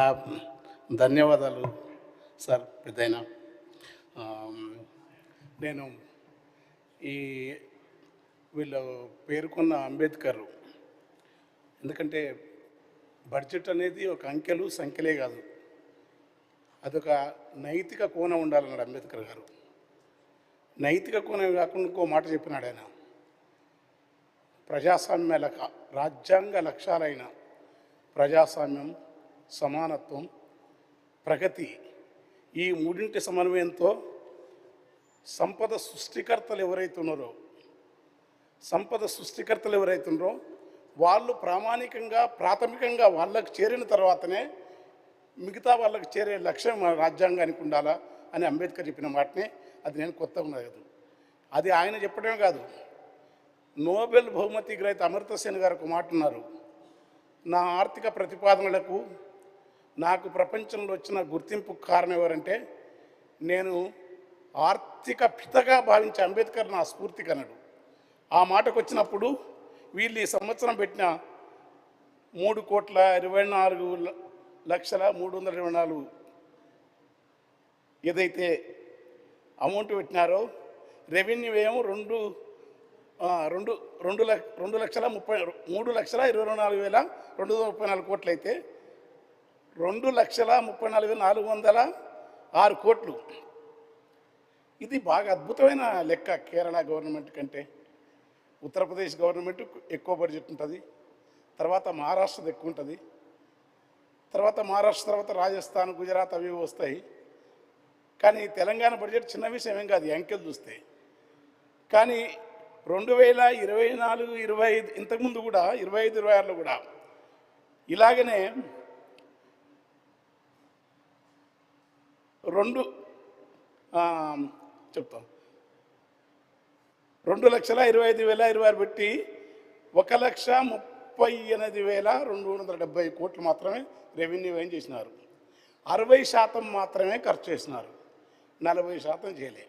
ఆ, ధన్యవాదాలు సార్ పెద్దయినా. నేను ఈ వీళ్ళు పేర్కొన్న అంబేద్కర్, ఎందుకంటే బడ్జెట్ అనేది ఒక అంకెలు సంఖ్యలే కాదు, అదొక నైతిక కోణం ఉండాలన్నాడు అంబేద్కర్ గారు. నైతిక కోణం కాకుండా ఇంకో మాట చెప్పినాడు ఆయన, ప్రజాస్వామ్య రాజ్యాంగ లక్ష్యాలైన ప్రజాస్వామ్యం, సమానత్వం, ప్రగతి, ఈ మూడింటి సమన్వయంతో సంపద సృష్టికర్తలు ఎవరైతున్నారో వాళ్ళు ప్రాథమికంగా వాళ్ళకు చేరిన తర్వాతనే మిగతా వాళ్ళకి చేరే లక్ష్యం మన రాజ్యాంగానికి ఉండాలా అని అంబేద్కర్ చెప్పిన మాటనే. అది నేను కొత్తగా ఉన్నది, అది ఆయన చెప్పడమే కాదు, నోబెల్ బహుమతి గ్రహీత అమర్త్య సేన్ గారు ఒక మాట ఉన్నారు, నా ఆర్థిక ప్రతిపాదనలకు నాకు ప్రపంచంలో వచ్చిన గుర్తింపు కారణం ఎవరంటే నేను ఆర్థిక పితగా భావించే అంబేద్కర్ నా స్ఫూర్తి కన్నాడు. ఆ మాటకు వచ్చినప్పుడు వీళ్ళు ఈ సంవత్సరం పెట్టిన 3,24,324 ఏదైతే అమౌంట్ పెట్టినారో, రెవెన్యూ ఏమో 3,24,234 కోట్లు అయితే 2,34,406 కోట్లు. ఇది బాగా అద్భుతమైన లెక్క. కేరళ గవర్నమెంట్ కంటే ఉత్తరప్రదేశ్ గవర్నమెంట్ ఎక్కువ బడ్జెట్ ఉంటుంది, తర్వాత మహారాష్ట్రది ఎక్కువ ఉంటుంది, తర్వాత రాజస్థాన్, గుజరాత్ అవి వస్తాయి. కానీ తెలంగాణ బడ్జెట్ చిన్న విషయం ఏం కాదు అంకెలు చూస్తే. కానీ 2024-25 ఇంతకుముందు కూడా 25-26లో కూడా ఇలాగనే చెప్తాం 2,25,026 పెట్టి 1,38,270 కోట్లు మాత్రమే రెవెన్యూ ఏం చేసినారు. 60% మాత్రమే ఖర్చు చేసినారు, 40% చేయలే.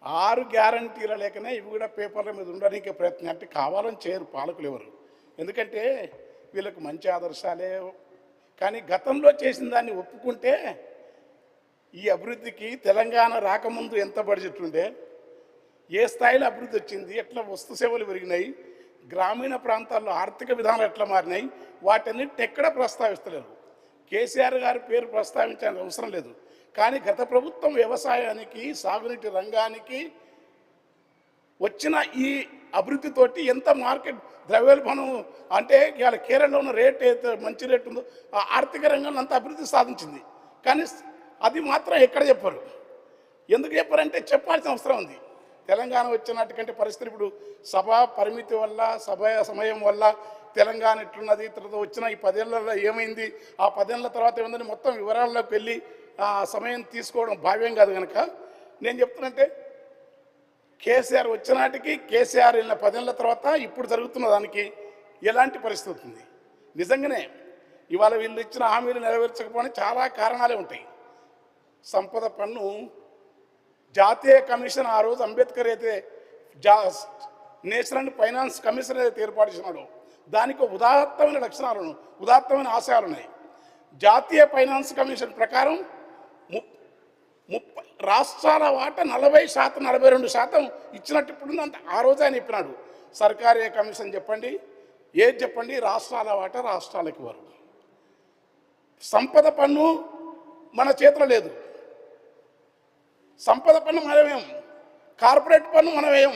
6 గ్యారంటీల లేకనే ఇవి కూడా పేపర్ల మీద ఉండడానికి ప్రయత్నం, అంటే కావాలని చేయరు పాలకులు ఎవరు, ఎందుకంటే వీళ్ళకు మంచి ఆదర్శాలే. కానీ గతంలో చేసిన దాన్ని ఒప్పుకుంటే ఈ అభివృద్ధికి తెలంగాణ రాకముందు ఎంత బడ్జెట్ ఉండే, ఏ స్థాయిలో అభివృద్ధి వచ్చింది, ఎట్లా వస్తు సేవలు పెరిగినాయి, గ్రామీణ ప్రాంతాల్లో ఆర్థిక విధానాలు ఎట్లా మారినాయి, వాటన్నిటిని ఎక్కడ ప్రస్తావిస్తలేరు. కేసీఆర్ గారి పేరు ప్రస్తావించాల్సిన అవసరం లేదు. కానీ గత ప్రభుత్వం వ్యవసాయానికి, సాగునీటి రంగానికి వచ్చిన ఈ అభివృద్ధితోటి ఎంత మార్కెట్ ద్రవ్యోల్బణం అంటే ఇవాళ కేరళలో ఉన్న రేట్ అయితే మంచి రేటు ఉందో ఆ ఆర్థిక రంగంలో అంత అభివృద్ధి సాధించింది. కానీ అది మాత్రం ఎక్కడ చెప్పరు. ఎందుకు చెప్పారంటే చెప్పాల్సిన అవసరం ఉంది. తెలంగాణ వచ్చినట్టుకంటే పరిస్థితి ఇప్పుడు సభ పరిమితి వల్ల, సభ సమయం వల్ల తెలంగాణ ఎట్లున్నది, తర్వాత వచ్చిన ఈ 10 ఏళ్లలో ఏమైంది, ఆ 10 ఏళ్ళ తర్వాత ఏమైందని మొత్తం వివరాల్లోకి వెళ్ళి సమయం తీసుకోవడం భావ్యం కాదు. కనుక నేను చెప్తున్నంటే కేసీఆర్ వచ్చినాటికి, కేసీఆర్ వెళ్ళిన 10 ఏళ్ళ తర్వాత ఇప్పుడు జరుగుతున్న దానికి ఎలాంటి పరిస్థితి ఉంది. నిజంగానే ఇవాళ వీళ్ళు ఇచ్చిన హామీలు నెరవేర్చకపోవడానికి చాలా కారణాలే ఉంటాయి. సంపద పన్ను జాతీయ కమిషన్ ఆ రోజు అంబేద్కర్ అయితే నేషనల్ ఫైనాన్స్ కమిషన్ అయితే ఏర్పాటు చేసినాడో దానికి ఉదాత్తమైన లక్షణాలను, ఉదాత్తమైన ఆశయాలు ఉన్నాయి. జాతీయ ఫైనాన్స్ కమిషన్ ప్రకారం రాష్ట్రాల వాటా 40%, 42% ఇచ్చినట్టు ఇప్పుడు అంత ఆ రోజు ఆయన చెప్పినాడు. సర్కారీ కమిషన్ చెప్పండి, ఏది చెప్పండి, రాష్ట్రాల వాటా రాష్ట్రాలకు ఇవ్వరు. సంపద పన్ను మన చేతిలో లేదు. సంపద పన్ను మనమేం, కార్పొరేట్ పన్ను మనమేం,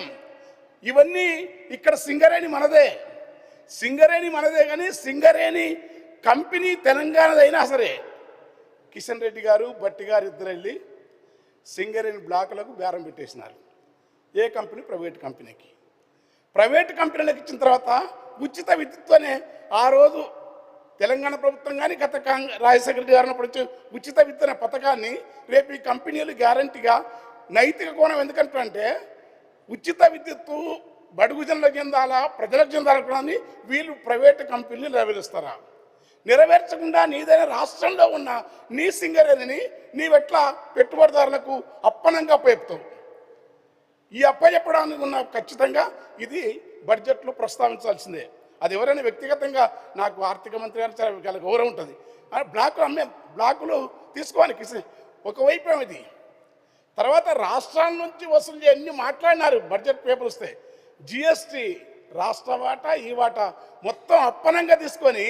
ఇవన్నీ ఇక్కడ సింగరేణి మనదే కానీ సింగరేణి కంపెనీ తెలంగాణదైనా సరే కిషన్ రెడ్డి గారు, బట్టి గారు ఇద్దరు వెళ్ళి సింగరేణి బ్లాకులకు బేరం పెట్టేసినారు. ఏ కంపెనీ? ప్రైవేట్ కంపెనీలకు ఇచ్చిన తర్వాత ఉచిత విద్యుత్తోనే ఆ రోజు తెలంగాణ ప్రభుత్వం కానీ గత రాజశేఖర రెడ్డి గారు ఉన్నప్పుడు ఉచిత విద్యుత్ అనే పథకాన్ని రేపు ఈ కంపెనీలు గ్యారంటీగా నైతిక కోణం ఎందుకంటే ఉచిత విద్యుత్తు బడుగు జనులకు చెందాలా, ప్రజలకు చెందాలని వీళ్ళు ప్రైవేటు కంపెనీలు నెరవేరుస్తారా? నెరవేర్చకుండా నీదైనా రాష్ట్రంలో ఉన్న నీ సింగరేణిని నీవెట్లా పెట్టుబడిదారులకు అప్పనంగా అప్పచెప్తావు? ఈ అప్పచెప్పడానికి ఉన్న ఖచ్చితంగా ఇది బడ్జెట్లో ప్రస్తావించాల్సిందే. అది ఎవరైనా వ్యక్తిగతంగా నాకు ఆర్థిక మంత్రి గారు చాలా గౌరవం ఉంటుంది. బ్లాకులు బ్లాకులు తీసుకోవాలి. ఒకవైపు ఇది తర్వాత రాష్ట్రాల నుంచి వసూలు అన్ని మాట్లాడినారు. బడ్జెట్ పేపర్ వస్తే జిఎస్టీ రాష్ట్ర వాటా ఈ వాటా మొత్తం అప్పనంగా తీసుకొని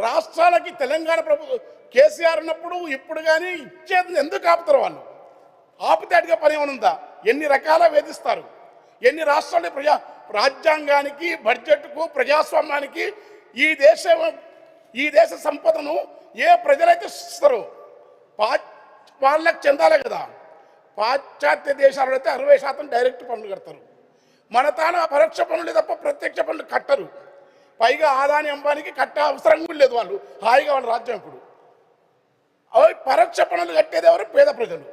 రాష్ట్రాలకి తెలంగాణ ప్రభుత్వం కేసీఆర్ ఉన్నప్పుడు ఇప్పుడు కానీ ఇచ్చేది ఎందుకు ఆపుతారు? వాళ్ళు ఆపితే అడిగే పని ఏమైనా ఉందా? ఎన్ని రకాల వేధిస్తారు. ఎన్ని రాష్ట్రాలు రాజ్యాంగానికి బడ్జెట్కు ప్రజాస్వామ్యానికి ఈ దేశ సంపదను ఏ ప్రజలైతే ఇస్తారో వాళ్ళకి చెందాలి కదా. పాశ్చాత్య దేశాలు అయితే 60% డైరెక్ట్ పన్నులు కడతారు. మన తాను పరోక్ష పన్నులు తప్ప ప్రత్యక్ష పన్నులు కట్టరు. పైగా ఆదాని అంబానికి కట్టే అవసరం కూడా లేదు. వాళ్ళు హాయిగా వాళ్ళ రాజ్యం. ఇప్పుడు అవి పరోక్ష పన్నులు కట్టేది ఎవరు? పేద ప్రజలు.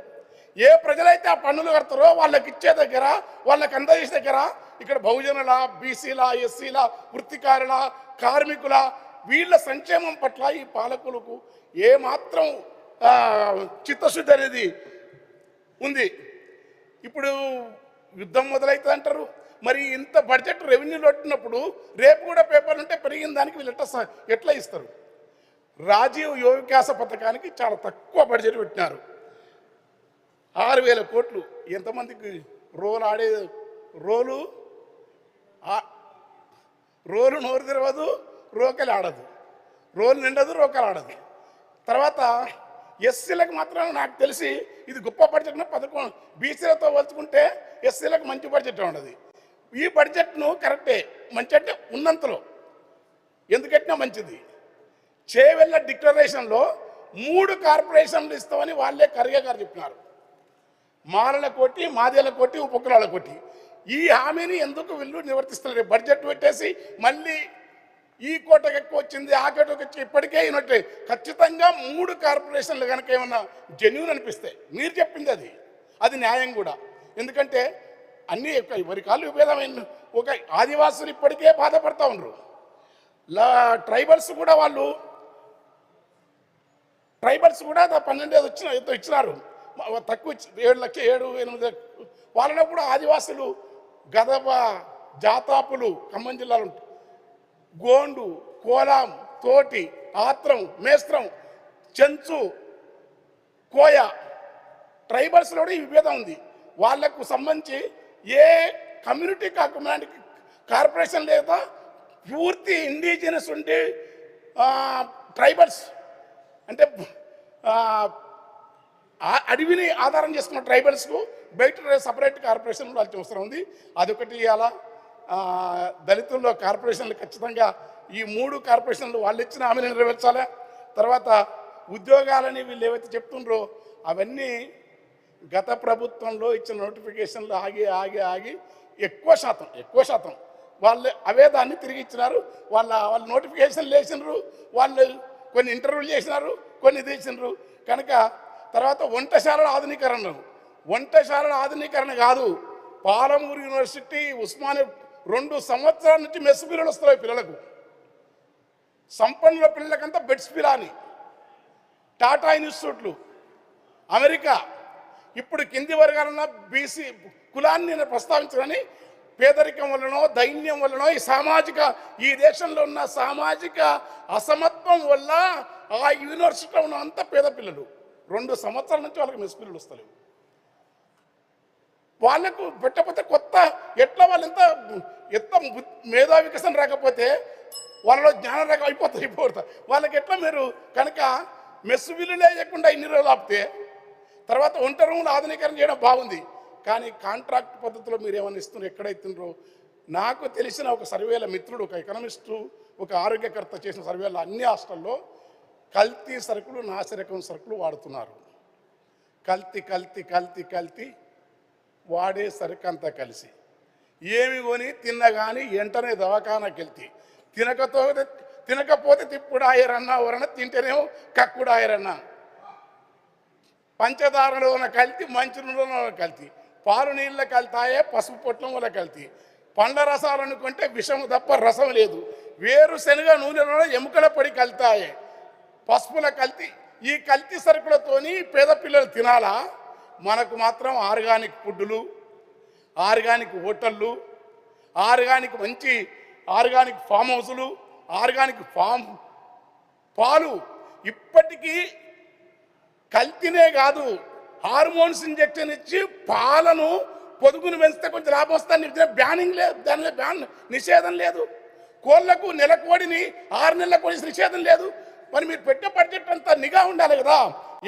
ఏ ప్రజలైతే ఆ పన్నులు కడతారో వాళ్ళకి ఇచ్చే దగ్గర, వాళ్ళకి అందజేసే దగ్గర ఇక్కడ బహుజనుల, బీసీల, ఎస్సీల, వృత్తికారుల, కార్మికుల వీళ్ళ సంక్షేమం పట్ల ఈ పాలకులకు ఏమాత్రం చిత్తశుద్ధి అనేది ఉంది. ఇప్పుడు యుద్ధం మొదలవుతుంది అంటారు. మరి ఇంత బడ్జెట్ రెవెన్యూలు పెట్టినప్పుడు రేపు కూడా పేపర్లు ఉంటే పెరిగిన దానికి వీళ్ళు ఎట్లా ఇస్తారు? రాజీవ్ యువ వికాస పథకానికి చాలా తక్కువ బడ్జెట్ పెట్టినారు. 6,000 కోట్లు. ఎంతమందికి ఆడే రోలు నోరు తెరవదు, రోకలు ఆడదు. రోలు నిండదు, రోకలు ఆడదు. తర్వాత ఎస్సీలకు మాత్రం నాకు తెలిసి ఇది గొప్ప బడ్జెట్. 11 బీసీలతో పోల్చుకుంటే ఎస్సీలకు మంచి బడ్జెట్ ఉండదు. ఈ బడ్జెట్ను కరెక్టే, మంచి అంటే ఉన్నంతలో ఎందుకంటే మంచిది. చేవెళ్ళ డిక్లరేషన్లో 3 కార్పొరేషన్లు ఇస్తామని వాళ్ళే ఖర్గే గారు చెప్పినారు. మాలల కోటి, మాదేల కోటి, ఉపకులాల కోటి. ఈ హామీని ఎందుకు వీళ్ళు నివర్తిస్తున్నారు? బడ్జెట్ పెట్టేసి మళ్ళీ ఈ కోటకు ఎక్కువ వచ్చింది, ఆ కోటకు వచ్చి ఇప్పటికే అయినట్టే. ఖచ్చితంగా 3 కార్పొరేషన్లు కనుక ఏమన్నా జెన్యూన్ అనిపిస్తే మీరు చెప్పింది అది న్యాయం కూడా. ఎందుకంటే అన్నీ ఎవరి కాళ్ళు విభేదమైన ఒక ఆదివాసులు ఇప్పటికే బాధపడతా ఉన్నారు. ట్రైబల్స్ కూడా 12 ఇచ్చినారు. తక్కువ 7 లక్షలు 7-8 వాళ్ళలో కూడా ఆదివాసులు గదబ, జాతాపులు ఖమ్మం జిల్లాలో ఉంటారు. గోండు, కోలాం, తోటి, ఆత్రం, మేస్త్రం, చెంచు, కోయ ట్రైబల్స్లో కూడా ఈ విభేదం ఉంది. వాళ్లకు సంబంధించి ఏ కమ్యూనిటీ కార్పొరేషన్ లేదా పూర్తి ఇండిజినస్ ఉండి ట్రైబల్స్ అంటే అడవిని ఆధారం చేసుకున్న ట్రైబల్స్కు బయట సపరేట్ కార్పొరేషన్ వాళ్ళకి అవసరం ఉంది. అదొకటి ఇవాళ దళితుల్లో కార్పొరేషన్లు ఖచ్చితంగా ఈ 3 కార్పొరేషన్లు వాళ్ళు ఇచ్చిన హామీని నెరవేర్చాలి. తర్వాత ఉద్యోగాలని వీళ్ళు ఏవైతే చెప్తుండ్రో అవన్నీ గత ప్రభుత్వంలో ఇచ్చిన నోటిఫికేషన్లు ఆగి ఎక్కువ శాతం వాళ్ళు అవే దాన్ని తిరిగి ఇచ్చినారు. వాళ్ళు నోటిఫికేషన్లు వేసినారు, వాళ్ళు కొన్ని ఇంటర్వ్యూలు చేసినారు, కొన్ని తీసినారు. కనుక తర్వాత వంటశాలల ఆధునీకరణ కాదు. పాలమూరు యూనివర్సిటీ, ఉస్మానియా 2 సంవత్సరాల నుంచి మెస్ పిల్లలు వస్తున్నాయి. పిల్లలకు సంపన్నుల పిల్లలకంతా బెడ్స్ పిలాని టాటా ఇన్స్టిట్యూట్లు, అమెరికా. ఇప్పుడు కింది వర్గాలన్న బీసీ కులాన్ని నేను ప్రస్తావించాలని పేదరికం వల్లనో దైన్యం వల్లనో ఈ దేశంలో ఉన్న సామాజిక అసమత్వం వల్ల ఆ యూనివర్సిటీలో ఉన్న అంత పేద పిల్లలు 2 సంవత్సరాల నుంచి వాళ్ళకి మెస్ పిల్లలు వస్తలేవు. వాళ్ళకు పెట్టకపోతే కొత్త ఎట్లా వాళ్ళు ఎంత మేధా వికసన రాకపోతే వాళ్ళలో జ్ఞాన రకం అయిపోతారు. వాళ్ళకి ఎట్లా మీరు కనుక మెస్సు బిల్లులే లేకుండా ఇన్ని రోజులు ఆపితే తర్వాత వంట రూములు ఆధునీకరణ చేయడం బాగుంది. కానీ కాంట్రాక్ట్ పద్ధతిలో మీరు ఏమైనా ఇస్తున్నారు, ఎక్కడైతుండ్రో నాకు తెలిసిన ఒక సర్వేల మిత్రుడు, ఒక ఎకనామిస్టు, ఒక ఆరోగ్యకర్త చేసిన సర్వేలో అన్ని హాస్టల్లో కల్తీ సరుకులు, నాసిరకం సరుకులు వాడుతున్నారు. కల్తీ వాడే సరుకు అంతా కలిసి ఏమి కొని తిన్నగాని వెంటనే దవాఖానాకి వెళ్తే తినకపోతే తిప్పుడాయరన్నా, ఎవరన్నా తింటేనేమో కక్కుడాయరన్నా. పంచదారలో ఉన్న కల్తీ, మంచినీళ్ళలో కల్తీ, పాలు నీళ్ళ కల్తాయే, పసుపు పొట్లం వల్ల కల్తీ. పండ్ల రసాలు అనుకుంటే విషము తప్ప రసం లేదు. వేరుశనగ నూనెలో ఎముకల పొడి కల్తాయే, పసుపుల కల్తీ. ఈ కల్తీ సరుకులతోని పేద పిల్లలు తినాలా? మనకు మాత్రం ఆర్గానిక్ ఫుడ్లు, ఆర్గానిక్ హోటళ్ళు, మంచి ఆర్గానిక్ ఫామ్ హౌసులు, ఆర్గానిక్ ఫామ్ పాలు ఇప్పటికీ కల్తీనే కాదు, హార్మోన్స్ ఇంజెక్షన్ ఇచ్చి పాలను పొదుగును పెంచితే కొంచెం లాభం వస్తుంది. బ్యానింగ్ లేదు, దానిలో నిషేధం లేదు. కోళ్లకు నెల కోడిని 6 నెలల కోడి నిషేధం లేదు. మరి మీరు పెట్టే బడ్జెట్ అంతా నిఘా ఉండాలి కదా,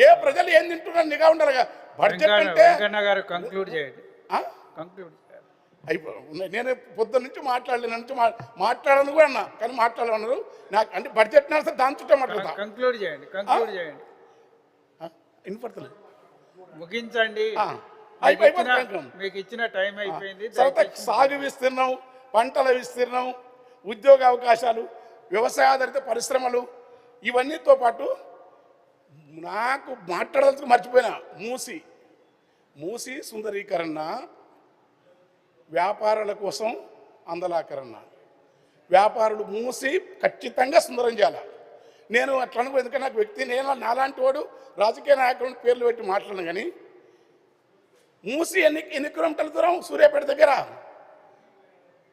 ఏ ప్రజలు ఏం తింటున్నారు నిఘా ఉండాలి కదా. బడ్జెట్ అంటే కంక్లూడ్ చేయండి. నేను పొద్దున్న నుంచి మాట్లాడాలని కూడా అన్నా, కానీ మాట్లాడాలన్నారు. నాకు అంటే బడ్జెట్ నడిస్తే దాని చుట్టూ మాట్లాడతా. కంక్లూడ్ చేయండి. వినపడతలేదు, ముగించండి. మీకు ఇచ్చిన టైం అయిపోయింది. సాగు విస్తీర్ణం, పంటల విస్తీర్ణం, ఉద్యోగ అవకాశాలు, వ్యవసాయాధారిత పరిశ్రమలు, ఇవన్నీతో పాటు నాకు మాట్లాడాల్సి మర్చిపోయినా మూసి సుందరీకరణ, వ్యాపారుల కోసం అందలాకరణ. వ్యాపారులు మూసి ఖచ్చితంగా సుందరం చేయాలి. నేను అట్లా అనుకో, ఎందుకంటే నాకు నేను నాలాంటి వాడు రాజకీయ నాయకులను పేర్లు పెట్టి మాట్లాడను. కానీ మూసి ఎన్ని కిలోమీటర్ల దూరం? సూర్యాపేట దగ్గర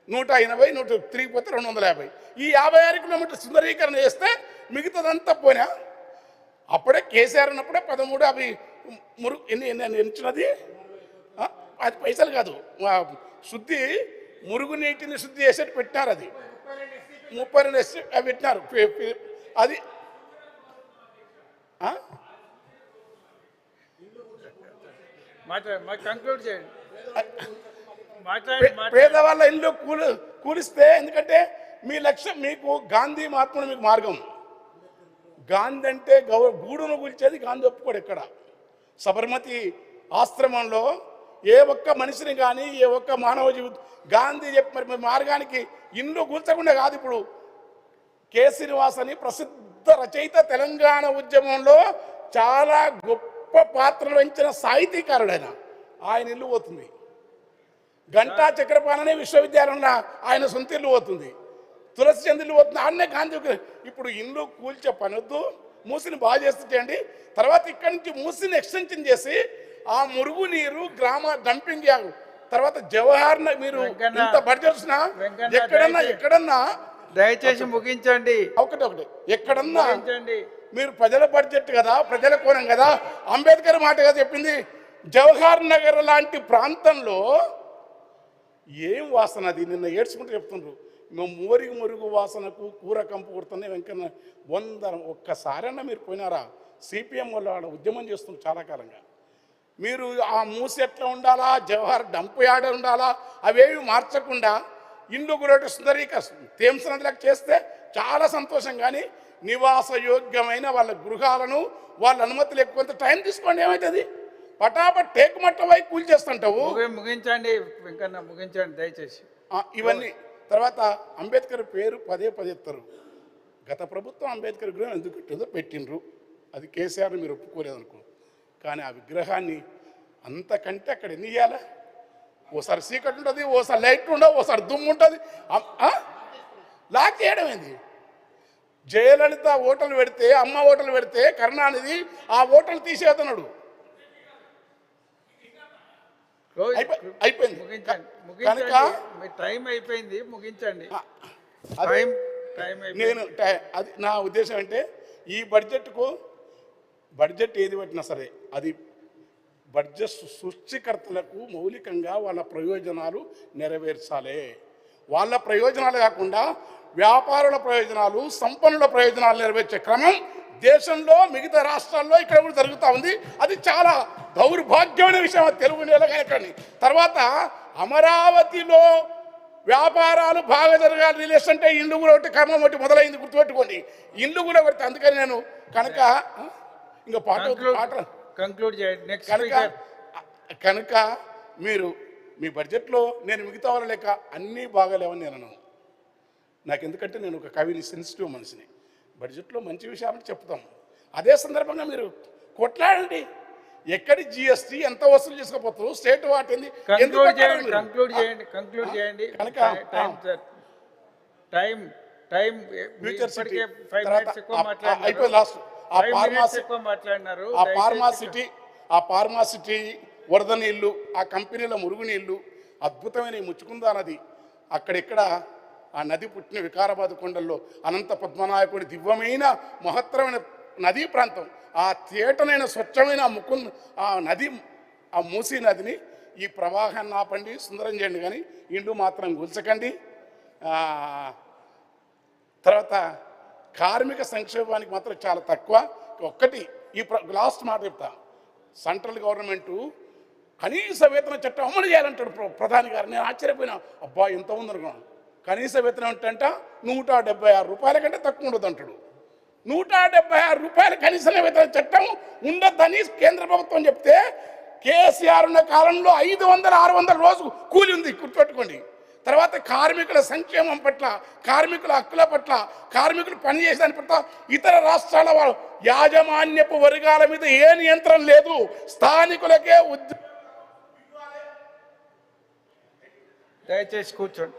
180, 100 తిరిగిపోతే 250. ఈ 56 కిలోమీటర్ల సుందరీకరణ చేస్తే మిగతాదంతా పోయినా. అప్పుడే కేసీఆర్ ఉన్నప్పుడే 13 అవి ఎన్ని ఎంచినది, అది పైసలు కాదు, శుద్ధి మురుగునీటిని శుద్ధి చేసేట్టు పెట్టినారు. అది 32 అవి పెట్టినారు. అది కంక్లూడ్ చేయండి. పేదవాళ్ళ ఇల్లు కూలిస్తే, ఎందుకంటే మీ లక్ష్యం, మీకు గాంధీ మహాత్ముడు మీకు మార్గం. గాంధీ అంటే గూడును కూల్చేది గాంధీ ఒప్పుకోడు. ఎక్కడ సబర్మతి ఆశ్రమంలో ఏ ఒక్క మనిషిని కానీ ఏ ఒక్క మానవ జీవితం గాంధీ చెప్పి మార్గానికి ఇల్లు కూల్చకుండా కాదు. ఇప్పుడు కె. శ్రీనివాస్ అని ప్రసిద్ధ రచయిత, తెలంగాణ ఉద్యమంలో చాలా గొప్ప పాత్రలు వహించిన సాహితీకారుడు ఆయన ఇల్లు పోతుంది. గంటా చక్రపాణి విశ్వవిద్యాలయంలో ఆయన సొంత ఇల్లు పోతుంది. తులసి చంద్ర ఇల్లు పోతుంది. ఆడనే గాంధీ. ఇప్పుడు ఇల్లు కూల్చే పనొద్దు, మూసిని బాగా చేస్తుంటండి. తర్వాత ఇక్కడి నుంచి మూసిని ఎక్స్టెన్షన్ చేసి ఆ మురుగు నీరు గ్రామ డంపింగ్ యార్డ్, తర్వాత జవహర్ మీరు ఇంత బడ్జెట్ ఎక్కడన్నా దయచేసి ముగించండి. ఒకటి ఎక్కడన్నా మీరు ప్రజల బడ్జెట్ కదా, ప్రజల కోణం కదా, అంబేద్కర్ మాట కదా చెప్పింది. జవహర్ నగర్ లాంటి ప్రాంతంలో ఏం వాసన అది, నిన్న ఏడ్చుకుంటూ చెప్తుండ్రు. మేము మురుగు వాసనకు కూర కంపు కొడుతున్నాయి. వెంకన్న ఒక్కసారైనా మీరు పోయినారా? సిపిఎం వాళ్ళు ఉద్యమం చేస్తున్నారు చాలా కాలంగా. మీరు ఆ మూసి ఎట్లా ఉండాలా, జవహర్ డంప్ యార్డ్ ఉండాలా, అవేవి మార్చకుండా ఇండ్లు గురటి సుందరీకరణ తేమ్స్ నదిలకు చేస్తే చాలా సంతోషం. కానీ నివాస యోగ్యమైన వాళ్ళ గృహాలను వాళ్ళ అనుమతి లేకపోతే టైం తీసుకోండి, ఏమవుతుంది? పటాపట్ టేకుమట్టవై కూల్ చేస్తుంటావు. ముగించండి వెంకన్న, ముగించండి దయచేసి. ఇవన్నీ తర్వాత అంబేద్కర్ పేరు పదే ఎత్తారు. గత ప్రభుత్వం అంబేద్కర్ విగ్రహం ఎందుకు పెట్టిందో పెట్టినరు, అది కేసీఆర్ మీరు ఒప్పుకోలేదనుకో. కానీ ఆ విగ్రహాన్ని అంతకంటే అక్కడ ఎన్ని ఇవ్వాలి? ఓసారి సీకట్ ఉంటుంది, ఓసారి లైట్ ఉండవు, ఓసారి దుమ్ము ఉంటుంది. లాక్ చేయడం ఏంది? జయలలిత ఓటలు పెడితే, అమ్మ ఓటలు పెడితే కరుణానిధి ఆ ఓటలు తీసేస్తున్నాడు. అయిపోయింది. కనుక టైం అయిపోయింది, ముగించండి. నేను అది నా ఉద్దేశం అంటే, ఈ బడ్జెట్ ఏది పెట్టినా సరే అది బడ్జెట్ సృష్టికర్తలకు మౌలికంగా వాళ్ళ ప్రయోజనాలు నెరవేర్చాలి. వాళ్ళ ప్రయోజనాలు కాకుండా వ్యాపారుల ప్రయోజనాలు, సంపన్నుల ప్రయోజనాలు నెరవేర్చే క్రమం దేశంలో మిగతా రాష్ట్రాల్లో ఇక్కడ కూడా జరుగుతూ ఉంది. అది చాలా దౌర్భాగ్యమైన విషయం. తెలుగు నేలగానే తర్వాత అమరావతిలో వ్యాపారాలు బాగా జరగాలి, రిలేషన్ అంటే ఇల్లు కూడా ఒకటి క్రమం ఒకటి మొదలైంది, గుర్తుపెట్టుకోండి. ఇల్లు కూడా ఒకటి. అందుకని నేను కనుక ఇంకా పాట కంక్లూడ్ చేయండి. కనుక మీరు మీ బడ్జెట్లో నేను మిగతా వాళ్ళ లెక్క అన్నీ బాగాలేవని నేను అన్నాను. నాకు ఎందుకంటే నేను ఒక కవిని, సెన్సిటివ్ మనిషిని. బడ్జెట్లో మంచి విషయాలను చెప్తాం. అదే సందర్భంగా మీరు కొట్లాడండి. ఎక్కడి జిఎస్టీ ఎంత వసూలు చేసుకోపోతారు, స్టేట్ వాటింది. కంక్లూడ్ చేయండి. కనుక అయిపోయింది. లాస్ట్ ఆ ఫార్మాసిటీ వరద నీళ్ళు, ఆ కంపెనీల మురుగు నీళ్ళు, అద్భుతమైన ముచ్చుకుందా నది, అక్కడెక్కడ ఆ నది పుట్టిన వికారాబాద్ కొండల్లో అనంత పద్మనాయకుడి దివ్యమైన మహత్తరమైన నదీ ప్రాంతం. ఆ తేటనైన స్వచ్ఛమైన ఆ నది, ఆ మూసీ నదిని ఈ ప్రవాహాన్ని ఆపండి, సుందరం చేయండి, కానీ ఇండు మాత్రం గుల్చకండి. తర్వాత కార్మిక సంక్షేమానికి మాత్రం చాలా తక్కువ. ఒక్కటి ఈ లాస్ట్ మాట చెప్తా, సెంట్రల్ గవర్నమెంటు కనీస వేతన చట్టం అమలు చేయాలంటాడు ప్రధాని గారు. నేను ఆశ్చర్యపోయినా, అబ్బా ఎంత ఉందనుకున్నాను. కనీస వేతనం ఏంటంట 176 రూపాయల కంటే తక్కువ ఉండదు అంటాడు. 176 రూపాయల కనీస వేతన చట్టం ఉండద్దని కేంద్ర ప్రభుత్వం చెప్తే, కేసీఆర్ ఉన్న కాలంలో 500-600 రోజు కూలి ఉంది, గుర్తుపెట్టుకోండి. తర్వాత కార్మికుల సంక్షేమం పట్ల, కార్మికుల హక్కుల పట్ల, కార్మికులు పనిచేసే దాని పట్ల ఇతర రాష్ట్రాల వారు యాజమాన్యపు వర్గాల మీద ఏ నియంత్రణ లేదు. స్థానికులకే దయచేసి కూర్చోండి.